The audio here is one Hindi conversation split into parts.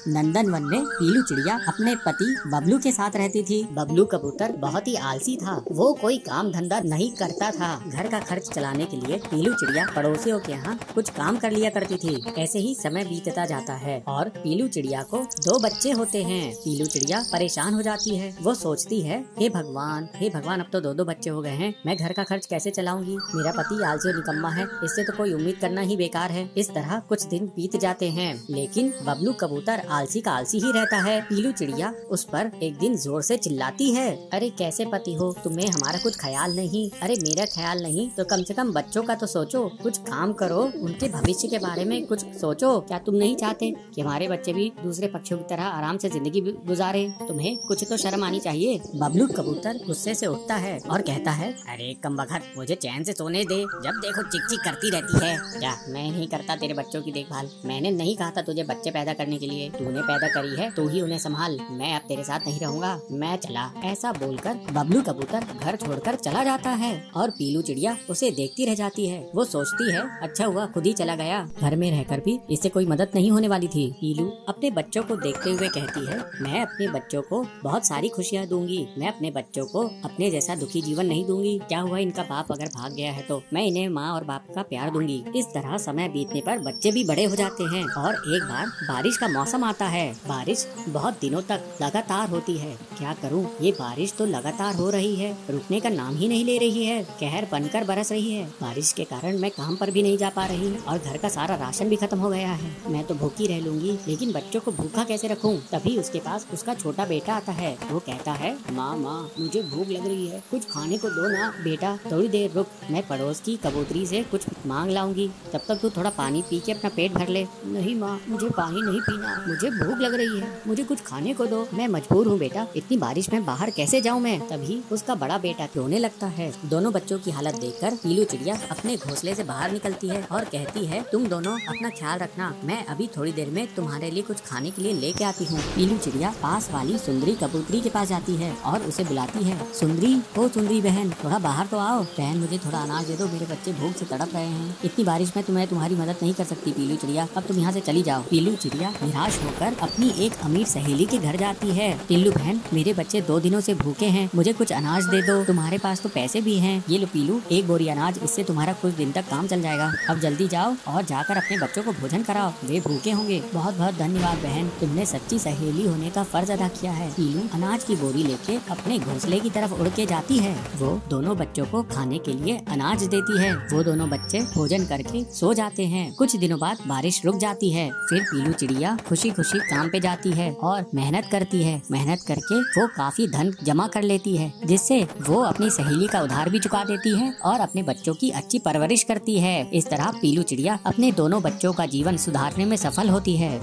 नंदनवन में पीलू चिड़िया अपने पति बबलू के साथ रहती थी। बबलू कबूतर बहुत ही आलसी था। वो कोई काम धंधा नहीं करता था। घर का खर्च चलाने के लिए पीलू चिड़िया पड़ोसियों के यहाँ कुछ काम कर लिया करती थी। ऐसे ही समय बीतता जाता है और पीलू चिड़िया को 2 बच्चे होते हैं। पीलू चिड़िया परेशान हो जाती है। वो सोचती है, हे भगवान अब तो 2 बच्चे हो गए हैं। मैं घर का खर्च कैसे चलाऊंगी? मेरा पति आलसी और निकम्मा है, इससे तो कोई उम्मीद करना ही बेकार है। इस तरह कुछ दिन बीत जाते हैं, लेकिन बबलू कबूतर आलसी का आलसी ही रहता है। पीलू चिड़िया उस पर एक दिन जोर से चिल्लाती है, अरे कैसे पति हो, तुम्हें हमारा कुछ ख्याल नहीं? अरे मेरा ख्याल नहीं तो कम से कम बच्चों का तो सोचो, कुछ काम करो, उनके भविष्य के बारे में कुछ सोचो। क्या तुम नहीं चाहते कि हमारे बच्चे भी दूसरे पक्षियों की तरह आराम से जिंदगी गुजारे? तुम्हें कुछ तो शर्म आनी चाहिए। बबलू कबूतर गुस्से से उठता है और कहता है, अरे कमबख्त, मुझे चैन से सोने दे। जब देखो चिक चिक करती रहती है। क्या मैं नहीं करता तेरे बच्चों की देखभाल? मैंने नहीं कहा था तुझे बच्चे पैदा करने के लिए, तूने पैदा करी है, तू ही उन्हें संभाल। मैं अब तेरे साथ नहीं रहूंगा, मैं चला। ऐसा बोलकर बबलू कबूतर घर छोड़कर चला जाता है और पीलू चिड़िया उसे देखती रह जाती है। वो सोचती है, अच्छा हुआ खुद ही चला गया, घर में रहकर भी इससे कोई मदद नहीं होने वाली थी। पीलू अपने बच्चों को देखते हुए कहती है, मैं अपने बच्चों को बहुत सारी खुशियाँ दूंगी। मैं अपने बच्चों को अपने जैसा दुखी जीवन नहीं दूंगी। क्या हुआ, इनका बाप अगर भाग गया है तो मैं इन्हें माँ और बाप का प्यार दूंगी। इस तरह समय बीतने पर बच्चे भी बड़े हो जाते हैं और एक बार बारिश का मौसम आता है। बारिश बहुत दिनों तक लगातार होती है। क्या करूं, ये बारिश तो लगातार हो रही है, रुकने का नाम ही नहीं ले रही है, कहर बनकर बरस रही है। बारिश के कारण मैं काम पर भी नहीं जा पा रही और घर का सारा राशन भी खत्म हो गया है। मैं तो भूखी रह लूंगी, लेकिन बच्चों को भूखा कैसे रखूं? तभी उसके पास उसका छोटा बेटा आता है। वो कहता है, माँ मुझे भूख लग रही है, कुछ खाने को दो ना बेटा। थोड़ी देर रुक, मैं पड़ोस की कबूतरी से कुछ मांग लाऊंगी, तब तक तू थोड़ा पानी पी के अपना पेट भर ले। नहीं माँ, मुझे पानी नहीं पीना, मुझे भूख लग रही है, मुझे कुछ खाने को दो। मैं मजबूर हूँ बेटा, इतनी बारिश में बाहर कैसे जाऊँ मैं? तभी उसका बड़ा बेटा रोने लगता है। दोनों बच्चों की हालत देखकर पीलू चिड़िया अपने घोंसले से बाहर निकलती है और कहती है, तुम दोनों अपना ख्याल रखना, मैं अभी थोड़ी देर में तुम्हारे लिए कुछ खाने के लिए लेके आती हूँ। पीलू चिड़िया पास वाली सुंदरी कबूतरी के पास जाती है और उसे बुलाती है, सुंदरी, ओ सुंदरी बहन, थोड़ा बाहर तो आओ। बहन मुझे थोड़ा अनाज दे दो, मेरे बच्चे भूख से तड़प रहे हैं। इतनी बारिश में तुम्हें तुम्हारी मदद नहीं कर सकती पीलू चिड़िया, अब तुम यहाँ से चली जाओ। पीलू चिड़िया निराश होकर अपनी एक अमीर सहेली के घर जाती है। टिल्लू बहन, मेरे बच्चे 2 दिनों से भूखे हैं, मुझे कुछ अनाज दे दो, तुम्हारे पास तो पैसे भी हैं। ये लो पीलू, 1 बोरी अनाज, इससे तुम्हारा कुछ दिन तक काम चल जाएगा। अब जल्दी जाओ और जाकर अपने बच्चों को भोजन कराओ, वे भूखे होंगे। बहुत बहुत धन्यवाद बहन, तुमने सच्ची सहेली होने का फर्ज अदा किया है। पीलू अनाज की बोरी लेके अपने घोंसले की तरफ उड़ के जाती है। वो दोनों बच्चों को खाने के लिए अनाज देती है। वो दोनों बच्चे भोजन करके सो जाते हैं। कुछ दिनों बाद बारिश रुक जाती है। फिर पीलू चिड़िया खुशी खुशी काम पे जाती है और मेहनत करती है। मेहनत करके वो काफी धन जमा कर लेती है, जिससे वो अपनी सहेली का उधार भी चुका देती है और अपने बच्चों की अच्छी परवरिश करती है। इस तरह पीलू चिड़िया अपने दोनों बच्चों का जीवन सुधारने में सफल होती है।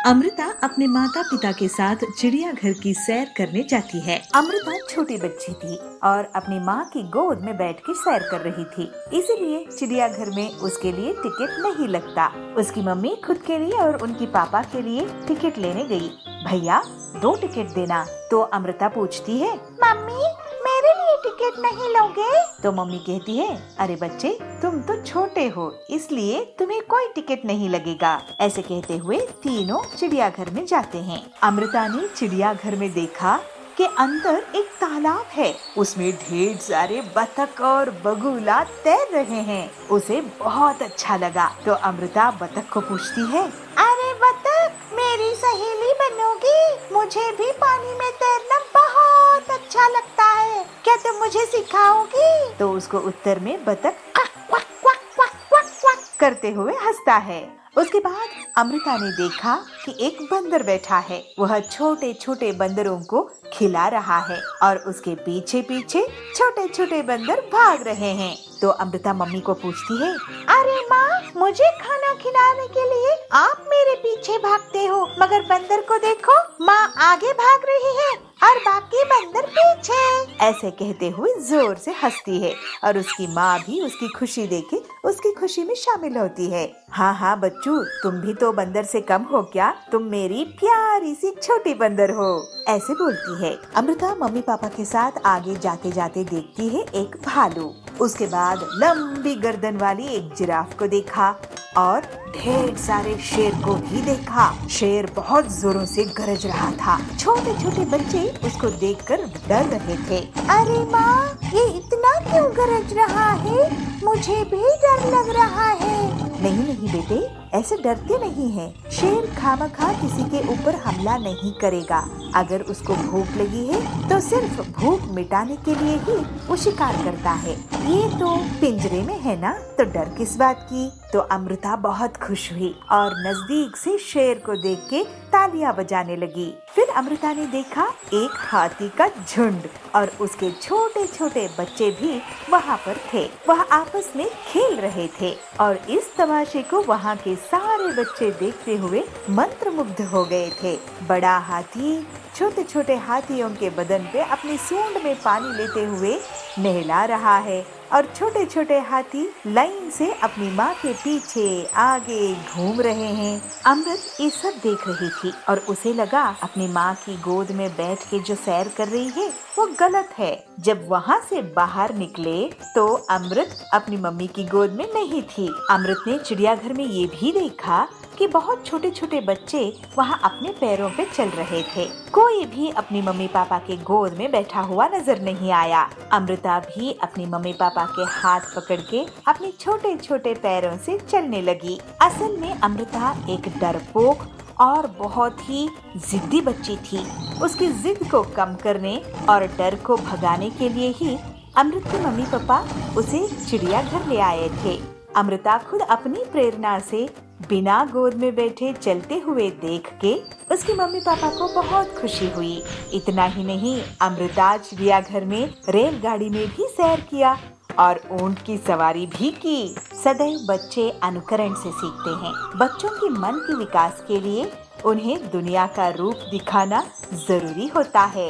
अमृता अपने माता पिता के साथ चिड़ियाघर की सैर करने जाती है। अमृता छोटी बच्ची थी और अपनी माँ की गोद में बैठ कर सैर कर रही थी, इसीलिए चिड़ियाघर में उसके लिए टिकट नहीं लगता। उसकी मम्मी खुद के लिए और उनकी पापा के लिए टिकट लेने गई। भैया 2 टिकट देना। तो अमृता पूछती है, मम्मी मेरे लिए टिकट नहीं लोगे? तो मम्मी कहती है, अरे बच्चे तुम तो छोटे हो, इसलिए तुम्हें कोई टिकट नहीं लगेगा। ऐसे कहते हुए तीनों चिड़ियाघर में जाते हैं। अमृता ने चिड़ियाघर में देखा कि अंदर एक तालाब है, उसमें ढेर सारे बतख और बगुला तैर रहे हैं। उसे बहुत अच्छा लगा। तो अमृता बतख को पूछती है, अरे बतख मेरी सहेली बनोगी? मुझे भी पानी में तैरना बहुत अच्छा लगता है, क्या तुम मुझे सिखाओगी? तो उसको उत्तर में बतख क्वक क्वक क्वक क्वक क्वक क्वक करते हुए हंसता है। उसके बाद अमृता ने देखा कि एक बंदर बैठा है। वह छोटे छोटे बंदरों को खिला रहा है और उसके पीछे पीछे छोटे छोटे बंदर भाग रहे हैं। तो अमृता मम्मी को पूछती है, अरे माँ, मुझे खाना खिलाने के लिए आप मेरे पीछे भागते हो, मगर बंदर को देखो, माँ आगे भाग रही है और बाकी बंदर पीछे। ऐसे कहते हुए जोर से हंसती है और उसकी माँ भी उसकी खुशी देखे उसकी खुशी में शामिल होती है। हाँ हाँ बच्चू, तुम भी तो बंदर से कम हो क्या? तुम मेरी प्यारी सी छोटी बंदर हो, ऐसे बोलती है। अमृता मम्मी पापा के साथ आगे जाते जाते देखती है एक भालू। उसके बाद लंबी गर्दन वाली एक जिराफ को देखा और ढेर सारे शेर को भी देखा। शेर बहुत जोरों से गरज रहा था। छोटे छोटे बच्चे उसको देखकर डर रहे थे। अरे माँ, ये इतना क्यों गरज रहा है? मुझे भी डर लग रहा है। नहीं नहीं बेटे, ऐसे डरते नहीं हैं। शेर खामखा किसी के ऊपर हमला नहीं करेगा। अगर उसको भूख लगी है तो सिर्फ भूख मिटाने के लिए ही वो शिकार करता है। ये तो पिंजरे में है ना, तो डर किस बात की? तो अमृता बहुत खुश हुई और नजदीक से शेर को देख के तालियां बजाने लगी। फिर अमृता ने देखा एक हाथी का झुंड और उसके छोटे छोटे बच्चे भी वहाँ पर थे। वह आपस में खेल रहे थे और इस तमाशे को वहाँ के सारे बच्चे देखते हुए मंत्रमुग्ध हो गए थे। बड़ा हाथी छोटे छोटे हाथियों के बदन पे अपनी सूंड में पानी लेते हुए नहला रहा है और छोटे छोटे हाथी लाइन से अपनी माँ के पीछे आगे घूम रहे हैं। अमृत ये सब देख रही थी और उसे लगा अपनी माँ की गोद में बैठ के जो सैर कर रही है वो गलत है। जब वहाँ से बाहर निकले तो अमृत अपनी मम्मी की गोद में नहीं थी। अमृत ने चिड़ियाघर में ये भी देखा कि बहुत छोटे छोटे बच्चे वहाँ अपने पैरों पे चल रहे थे। कोई भी अपनी मम्मी पापा के गोद में बैठा हुआ नजर नहीं आया। अमृता भी अपनी मम्मी पापा के हाथ पकड़ के अपने छोटे छोटे पैरों से चलने लगी। असल में अमृता एक डरपोक और बहुत ही जिद्दी बच्ची थी। उसकी जिद को कम करने और डर को भगाने के लिए ही अमृत के मम्मी पापा उसे चिड़ियाघर ले आए थे। अमृता खुद अपनी प्रेरणा से बिना गोद में बैठे चलते हुए देख के उसकी मम्मी पापा को बहुत खुशी हुई। इतना ही नहीं, अमृता चिड़ियाघर में रेलगाड़ी में भी सैर किया और ऊंट की सवारी भी की। सदैव बच्चे अनुकरण से सीखते हैं। बच्चों के मन के विकास के लिए उन्हें दुनिया का रूप दिखाना जरूरी होता है।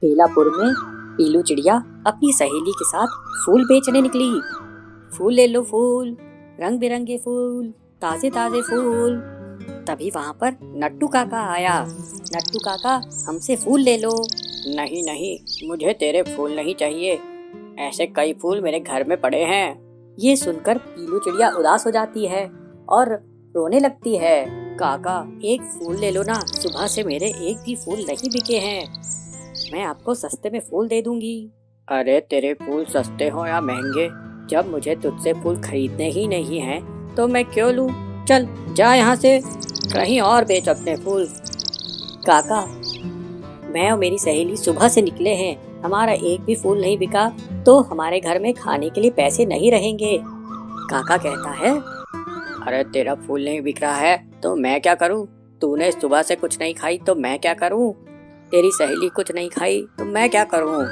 बेलापुर में पीलू चिड़िया अपनी सहेली के साथ फूल बेचने निकली। फूल ले लो फूल, रंग बिरंगे फूल, ताजे ताजे फूल। तभी वहाँ पर नट्टू काका आया। नट्टू काका, हमसे फूल ले लो। नहीं नहीं, मुझे तेरे फूल नहीं चाहिए, ऐसे कई फूल मेरे घर में पड़े हैं। ये सुनकर पीलू चिड़िया उदास हो जाती है और रोने लगती है। काका, एक फूल ले लो ना, सुबह से मेरे एक भी फूल नहीं बिके हैं, मैं आपको सस्ते में फूल दे दूंगी। अरे तेरे फूल सस्ते हो या महंगे, जब मुझे तुझसे फूल खरीदने ही नहीं हैं, तो मैं क्यों लूं? चल जा यहाँ से, कहीं और बेच अपने फूल। काका, मैं और मेरी सहेली सुबह से निकले हैं, हमारा एक भी फूल नहीं बिका तो हमारे घर में खाने के लिए पैसे नहीं रहेंगे। काका कहता है, अरे तेरा फूल नहीं बिक रहा है तो मैं क्या करूं? तूने सुबह से कुछ नहीं खाई तो मैं क्या करूं? तेरी सहेली कुछ नहीं खाई तो मैं क्या करूं?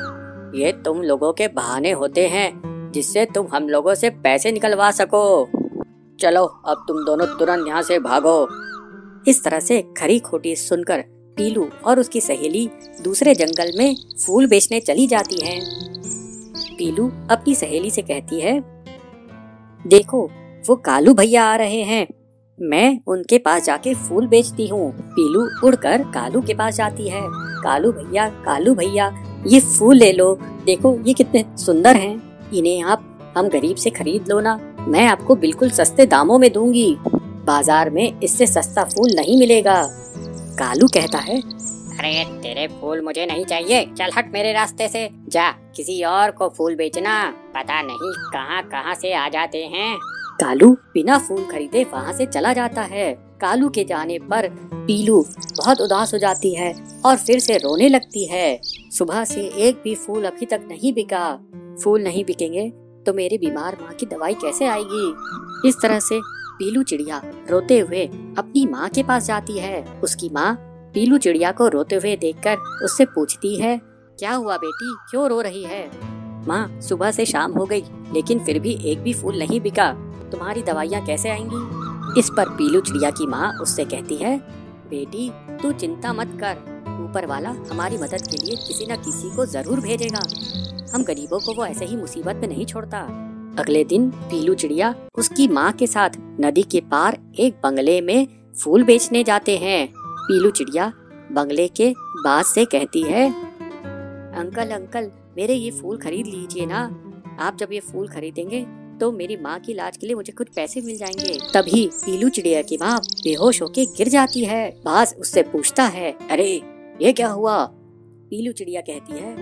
ये तुम लोगों के बहाने होते हैं जिससे तुम हम लोगों से पैसे निकलवा सको। चलो अब तुम दोनों तुरंत यहाँ से भागो। इस तरह से खरी खोटी सुनकर पीलू और उसकी सहेली दूसरे जंगल में फूल बेचने चली जाती हैं। पीलू अपनी सहेली से कहती है, देखो वो कालू भैया आ रहे हैं, मैं उनके पास जाके फूल बेचती हूँ। पीलू उड़कर कालू के पास जाती है। कालू भैया ये फूल ले लो, देखो ये कितने सुंदर हैं, इन्हें आप हम गरीब से खरीद लो ना, मैं आपको बिल्कुल सस्ते दामों में दूंगी, बाजार में इससे सस्ता फूल नहीं मिलेगा। कालू कहता है, अरे तेरे फूल मुझे नहीं चाहिए, चल हट मेरे रास्ते से, जा किसी और को फूल बेचना, पता नहीं कहाँ कहाँ से आ जाते हैं। कालू बिना फूल खरीदे वहाँ से चला जाता है। कालू के जाने पर पीलू बहुत उदास हो जाती है और फिर से रोने लगती है। सुबह से एक भी फूल अभी तक नहीं बिका, फूल नहीं बिकेंगे तो मेरी बीमार माँ की दवाई कैसे आएगी। इस तरह से पीलू चिड़िया रोते हुए अपनी माँ के पास जाती है। उसकी माँ पीलू चिड़िया को रोते हुए देखकर उससे पूछती है, क्या हुआ बेटी, क्यों रो रही है? माँ, सुबह से शाम हो गई लेकिन फिर भी एक भी फूल नहीं बिका, तुम्हारी दवाइयाँ कैसे आएंगी? इस पर पीलू चिड़िया की माँ उससे कहती है, बेटी तू चिंता मत कर, ऊपर वाला हमारी मदद के लिए किसी न किसी को जरूर भेजेगा। हम गरीबों को वो ऐसे ही मुसीबत में नहीं छोड़ता। अगले दिन पीलू चिड़िया उसकी माँ के साथ नदी के पार एक बंगले में फूल बेचने जाते हैं। पीलू चिड़िया बंगले के बास से कहती है, अंकल अंकल मेरे ये फूल खरीद लीजिए ना। आप जब ये फूल खरीदेंगे तो मेरी माँ की इलाज के लिए मुझे कुछ पैसे मिल जाएंगे। तभी पीलू चिड़िया की माँ बेहोश होके गिर जाती है। बास उससे पूछता है, अरे ये क्या हुआ? पीलू चिड़िया कहती है,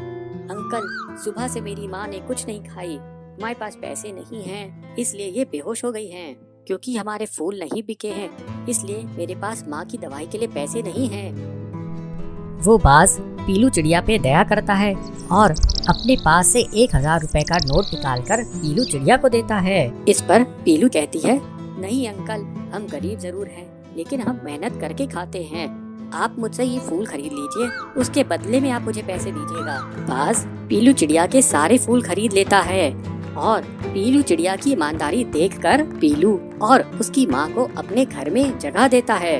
अंकल सुबह से मेरी माँ ने कुछ नहीं खाई, हमारे पास पैसे नहीं हैं, इसलिए ये बेहोश हो गई हैं। क्योंकि हमारे फूल नहीं बिके हैं, इसलिए मेरे पास माँ की दवाई के लिए पैसे नहीं हैं। वो बाज पीलू चिड़िया पे दया करता है और अपने पास से 1000 रुपए का नोट निकालकर पीलू चिड़िया को देता है। इस पर पीलू कहती है, नहीं अंकल, हम गरीब जरूर हैं, लेकिन हम मेहनत करके खाते हैं। आप मुझसे ये फूल खरीद लीजिए, उसके बदले में आप मुझे पैसे दीजिएगा। बाज पीलू चिड़िया के सारे फूल खरीद लेता है और पीलू चिड़िया की ईमानदारी देखकर पीलू और उसकी माँ को अपने घर में जगह देता है।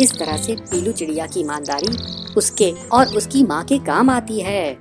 इस तरह से पीलू चिड़िया की ईमानदारी उसके और उसकी माँ के काम आती है।